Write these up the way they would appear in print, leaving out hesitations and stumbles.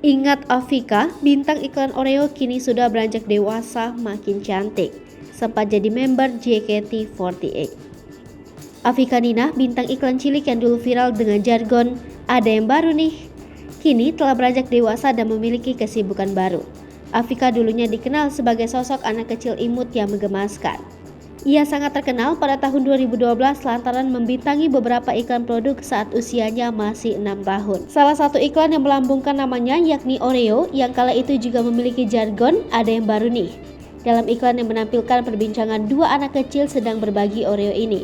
Ingat Afika, bintang iklan Oreo kini sudah beranjak dewasa makin cantik. Sempat jadi member JKT48. Afika Nina, bintang iklan cilik yang dulu viral dengan jargon "ada yang baru nih", kini telah beranjak dewasa dan memiliki kesibukan baru. Afika dulunya dikenal sebagai sosok anak kecil imut yang menggemaskan. Ia sangat terkenal pada tahun 2012 lantaran membintangi beberapa iklan produk saat usianya masih 6 tahun. Salah satu iklan yang melambungkan namanya yakni Oreo yang kala itu juga memiliki jargon "ada yang baru nih". Dalam iklan yang menampilkan perbincangan dua anak kecil sedang berbagi Oreo ini,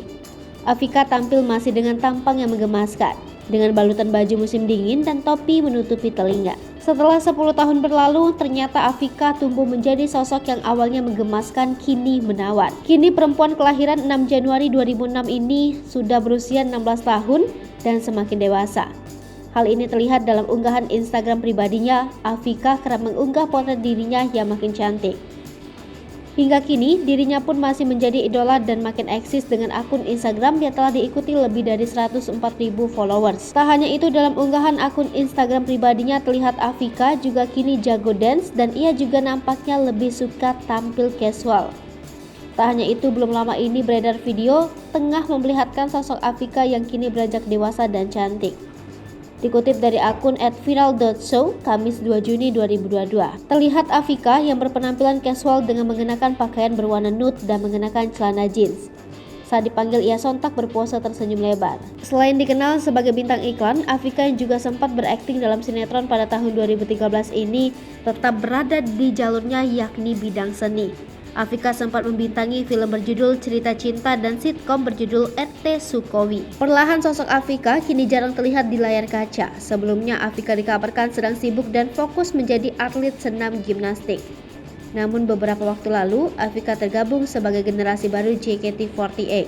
Afika tampil masih dengan tampang yang menggemaskan, dengan balutan baju musim dingin dan topi menutupi telinga. Setelah 10 tahun berlalu, ternyata Afika tumbuh menjadi sosok yang awalnya menggemaskan kini menawan. Kini perempuan kelahiran 6 Januari 2006 ini sudah berusia 16 tahun dan semakin dewasa. Hal ini terlihat dalam unggahan Instagram pribadinya. Afika kerap mengunggah potret dirinya yang makin cantik. Hingga kini, dirinya pun masih menjadi idola dan makin eksis dengan akun Instagram yang telah diikuti lebih dari 104.000 followers. Tak hanya itu, dalam unggahan akun Instagram pribadinya terlihat Afika juga kini jago dance dan ia juga nampaknya lebih suka tampil casual. Tak hanya itu, belum lama ini beredar video tengah memperlihatkan sosok Afika yang kini beranjak dewasa dan cantik. Dikutip dari akun @viral.show, Kamis 2 Juni 2022. Terlihat Afika yang berpenampilan casual dengan mengenakan pakaian berwarna nude dan mengenakan celana jeans. Saat dipanggil, ia sontak berpose tersenyum lebar. Selain dikenal sebagai bintang iklan, Afika yang juga sempat berakting dalam sinetron pada tahun 2013 ini tetap berada di jalurnya yakni bidang seni. Afika sempat membintangi film berjudul Cerita Cinta dan sitkom berjudul RT Sukowi. Perlahan sosok Afika kini jarang terlihat di layar kaca. Sebelumnya Afika dikabarkan sedang sibuk dan fokus menjadi atlet senam gimnastik. Namun beberapa waktu lalu Afika tergabung sebagai generasi baru JKT48.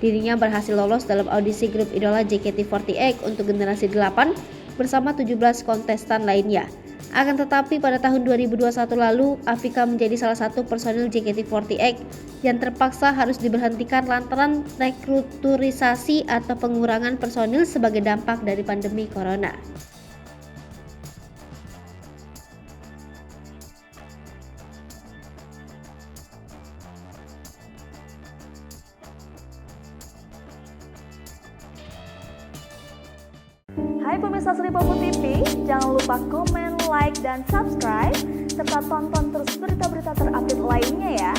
Dirinya berhasil lolos dalam audisi grup idola JKT48 untuk generasi 8 bersama 17 kontestan lainnya. Akan tetapi pada tahun 2021 lalu, Afika menjadi salah satu personil JKT48 yang terpaksa harus diberhentikan lantaran rekruturisasi atau pengurangan personil sebagai dampak dari pandemi corona. Hai pemirsa Sri Popo TV, jangan lupa komen, like, dan subscribe, serta tonton terus berita-berita terupdate lainnya ya.